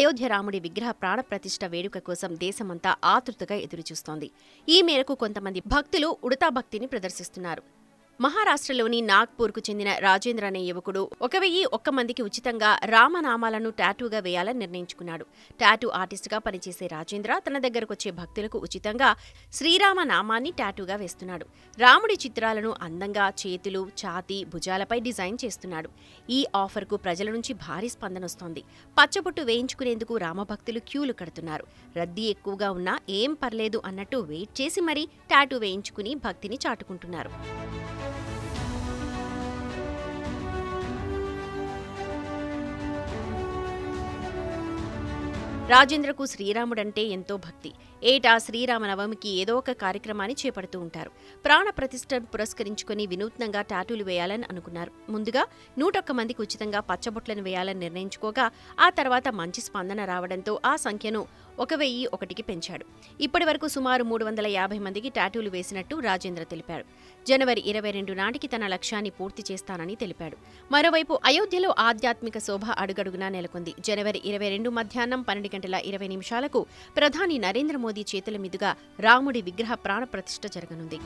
అయోధ్య రాముడి విగ్రహ ప్రాణప్రతిష్ఠ వేడుక కోసం దేశమంతా ఆతృతగా ఎదురుచూస్తోంది. ఈ మేరకు కొంతమంది భక్తులు ఉడతా భక్తిని ప్రదర్శిస్తున్నారు. మహారాష్ట్రలోని నాగ్పూర్కు చెందిన రాజేంద్ర అనే యువకుడు 1001 మందికి ఉచితంగా రామనామాలను టాటూగా వేయాలని నిర్ణయించుకున్నాడు. టాటూ ఆర్టిస్టుగా పనిచేసే రాజేంద్ర తన దగ్గరకొచ్చే భక్తులకు ఉచితంగా శ్రీరామ నామాన్ని టాటూగా వేస్తున్నాడు. రాముడి చిత్రాలను అందంగా చేతులు, ఛాతీ, భుజాలపై డిజైన్ చేస్తున్నాడు. ఈ ఆఫర్కు ప్రజల నుంచి భారీ స్పందనొస్తోంది. పచ్చబొట్టు వేయించుకునేందుకు రామభక్తులు క్యూలు కడుతున్నారు. రద్దీ ఎక్కువగా ఉన్నా ఏం పర్లేదు అన్నట్టు వెయిట్ చేసి మరీ టాటూ వేయించుకుని భక్తిని చాటుకుంటున్నారు. రాజేంద్రకు శ్రీరాముడంటే ఎంతో భక్తి. ఏటా శ్రీరామనవమికి ఏదో ఒక కార్యక్రమాన్ని చేపడుతూ ఉంటారు. ప్రాణ ప్రతిష్ఠను పురస్కరించుకుని వినూత్నంగా టాటూలు వేయాలని అనుకున్నారు. ముందుగా 101 మందికి ఉచితంగా పచ్చబొట్లను వేయాలని నిర్ణయించుకోగా ఆ తర్వాత మంచి స్పందన రావడంతో ఆ సంఖ్యను 1001కి పెంచాడు. ఇప్పటి వరకు సుమారు 350 మందికి టాటూలు వేసినట్టు రాజేంద్ర తెలిపాడు. జనవరి 22 నాటికి తన లక్ష్యాన్ని పూర్తి చేస్తానని తెలిపాడు. మరోవైపు అయోధ్యలో ఆధ్యాత్మిక శోభ అడుగడుగునా నెలకొంది. జనవరి 22 మధ్యాహ్నం 12:20 ప్రధాని నరేంద్ర మోదీ చేతుల మీదుగా రాముడి విగ్రహ ప్రాణప్రతిష్ఠ జరగనుంది.